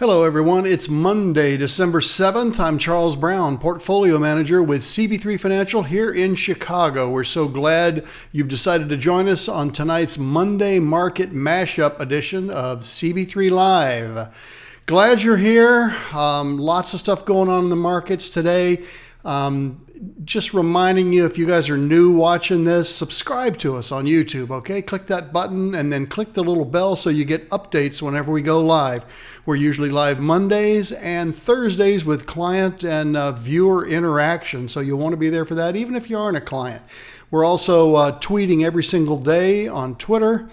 Hello everyone, it's Monday, December 7th. I'm Charles Brown, Portfolio Manager with CB3 Financial here in Chicago. We're so glad you've decided to join us on tonight's Monday Market Mashup edition of CB3 Live. Glad you're here. Lots of stuff going on in the markets today. Just reminding you, if you guys are new watching this, subscribe to us on YouTube, okay? Click that button and then click the little bell so you get updates whenever we go live. We're usually live Mondays and Thursdays with client and viewer interaction, so you'll want to be there for that, even if you aren't a client. We're also tweeting every single day on Twitter.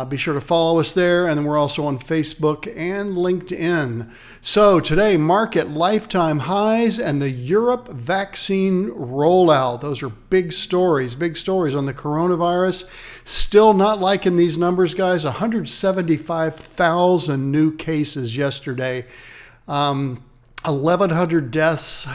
Be sure to follow us there, and then we're also on Facebook and LinkedIn. So today, market lifetime highs and the Europe vaccine rollout. Those are big stories on the coronavirus. Still not liking these numbers, guys. 175,000 new cases yesterday. 1,100 deaths.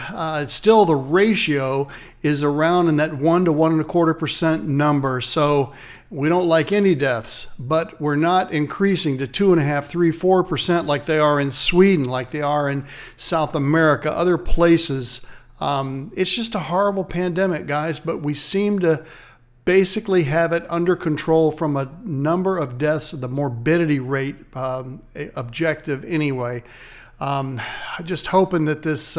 Still, the ratio is around in that 1 to 1.25% number. So we don't like any deaths, but we're not increasing to 2.5%, 3%, 4% like they are in Sweden, like they are in South America, other places. It's just a horrible pandemic, guys, but we seem to basically have it under control from a number of deaths, the morbidity rate objective anyway. Just hoping that this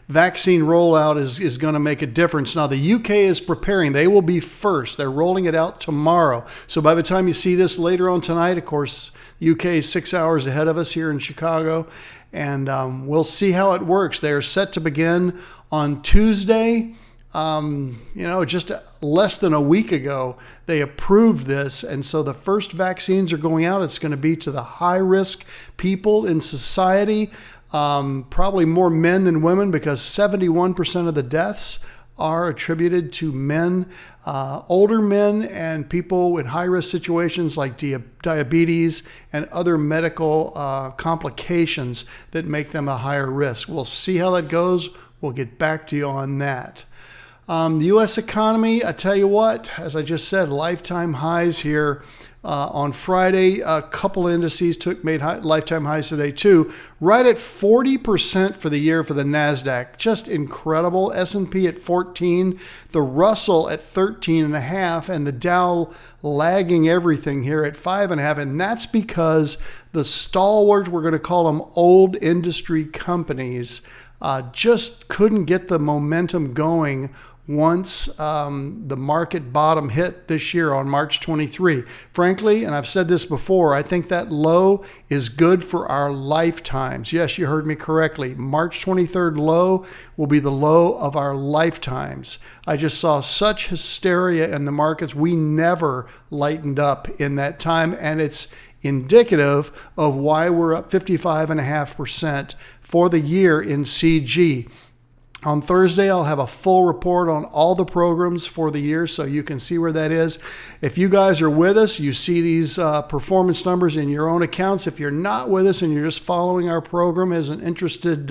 vaccine rollout is going to make a difference. Now, the UK is preparing. They will be first. They're rolling it out tomorrow. So by the time you see this later on tonight, of course, the UK is 6 hours ahead of us here in Chicago, and we'll see how it works. They are set to begin on Tuesday. Just less than a week ago, they approved this. And so the first vaccines are going out. It's going to be to the high-risk people in society, probably more men than women, because 71% of the deaths are attributed to men, older men, and people in high-risk situations like diabetes and other medical complications that make them a higher risk. We'll see how that goes. We'll get back to you on that. The U.S. economy, I tell you what, as I just said, lifetime highs here on Friday. A couple indices made lifetime highs today too. Right at 40% for the year for the NASDAQ. Just incredible. S&P at 14, the Russell at 13.5, and the Dow lagging everything here at 5.5. And that's because the stalwart, we're going to call them old industry companies, just couldn't get the momentum going once the market bottom hit this year on March 23. Frankly, and I've said this before, I think that low is good for our lifetimes. Yes, you heard me correctly. March 23rd low will be the low of our lifetimes. I just saw such hysteria in the markets. We never lightened up in that time, and it's indicative of why we're up 55.5% for the year in CG. On Thursday, I'll have a full report on all the programs for the year so you can see where that is. If you guys are with us, you see these performance numbers in your own accounts. If you're not with us and you're just following our program as an interested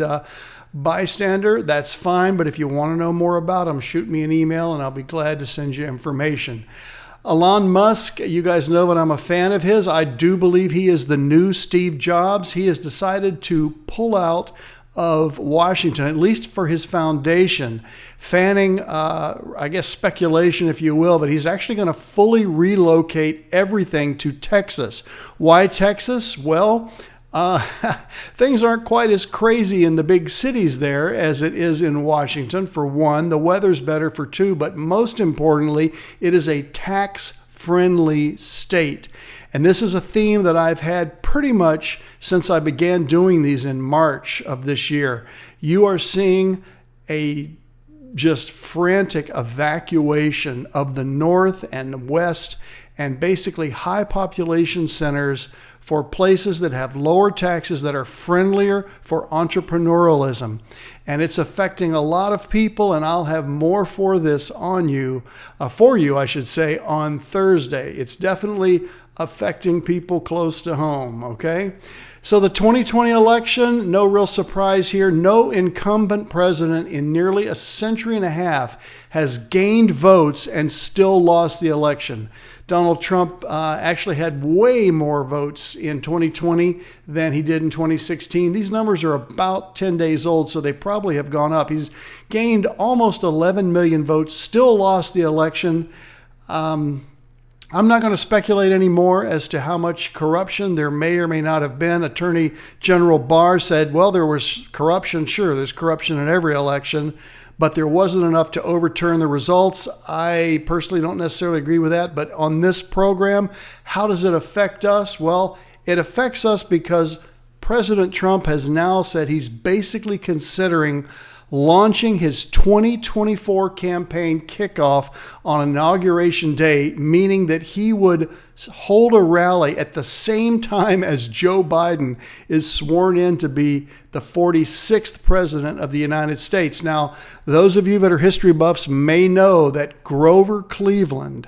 bystander, that's fine. But if you want to know more about them, shoot me an email and I'll be glad to send you information. Elon Musk, you guys know that I'm a fan of his. I do believe he is the new Steve Jobs. He has decided to pull out of Washington, at least for his foundation, fanning, speculation, if you will, but he's actually going to fully relocate everything to Texas. Why Texas? Well, things aren't quite as crazy in the big cities there as it is in Washington. For one, the weather's better. For two, but most importantly, it is a tax-friendly state. And this is a theme that I've had pretty much since I began doing these in March of this year. You are seeing a just frantic evacuation of the North and West and basically high population centers for places that have lower taxes, that are friendlier for entrepreneurialism. And it's affecting a lot of people, and I'll have more for this on you, on Thursday. It's definitely affecting people close to home, okay? So the 2020 election, no real surprise here. No incumbent president in nearly a century and a half has gained votes and still lost the election. Donald Trump actually had way more votes in 2020 than he did in 2016. These numbers are about 10 days old, so they probably have gone up. He's gained almost 11 million votes, still lost the election. I'm not going to speculate anymore as to how much corruption there may or may not have been. Attorney General Barr said, well, there was corruption. Sure, there's corruption in every election, but there wasn't enough to overturn the results. I personally don't necessarily agree with that, but on this program, how does it affect us? Well, it affects us because President Trump has now said he's basically considering launching his 2024 campaign kickoff on Inauguration Day, meaning that he would hold a rally at the same time as Joe Biden is sworn in to be the 46th president of the United States. Now, those of you that are history buffs may know that Grover Cleveland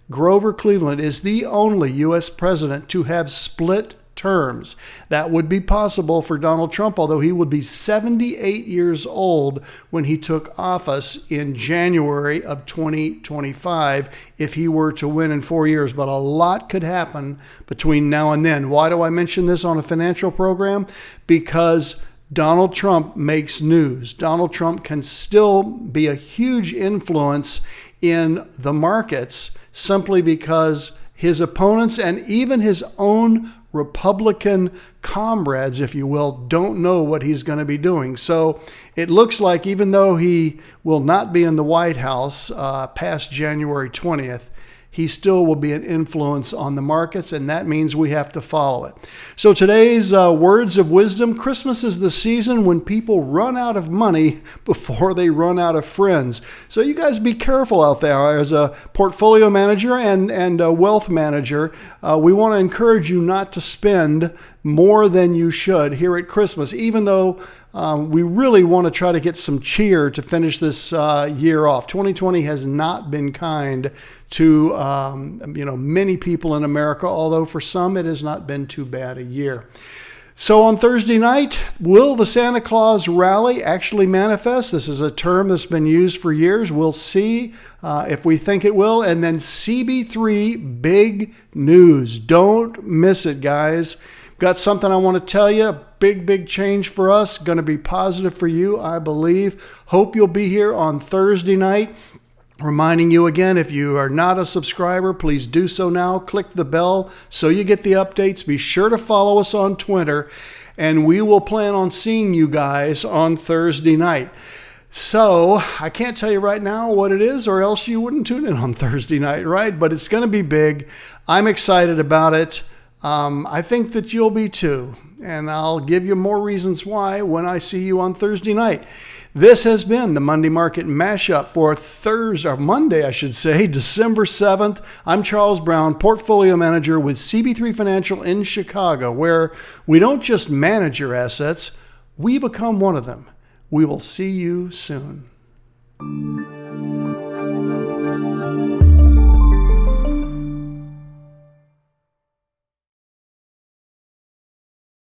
is the only U.S. president to have split terms. That would be possible for Donald Trump, although he would be 78 years old when he took office in January of 2025 if he were to win in 4 years. But a lot could happen between now and then. Why do I mention this on a financial program? Because Donald Trump makes news. Donald Trump can still be a huge influence in the markets simply because his opponents and even his own Republican comrades, if you will, don't know what he's going to be doing. So it looks like even though he will not be in the White House past January 20th, he still will be an influence on the markets, and that means we have to follow it. So today's words of wisdom: Christmas is the season when people run out of money before they run out of friends. So you guys be careful out there. As a portfolio manager and a wealth manager, we want to encourage you not to spend more than you should here at Christmas, even though we really want to try to get some cheer to finish this year off. 2020 has not been kind to many people in America, although for some it has not been too bad a year. So on Thursday night, will the Santa Claus rally actually manifest? This is a term that's been used for years. We'll see if we think it will. And then CB3, big news. Don't miss it, guys. Got something I want to tell you. Big change for us. Going to be positive for you, I believe. Hope you'll be here on Thursday night. Reminding you again, if you are not a subscriber, please do so now. Click the bell so you get the updates. Be sure to follow us on Twitter, and we will plan on seeing you guys on Thursday night. So I can't tell you right now what it is, or else you wouldn't tune in on Thursday night, right? But it's going to be big. I'm excited about it. I think that you'll be too, and I'll give you more reasons why when I see you on Thursday night. This has been the Monday Market Mashup for Monday, December 7th. I'm Charles Brown, Portfolio Manager with CB3 Financial in Chicago, where we don't just manage your assets, we become one of them. We will see you soon.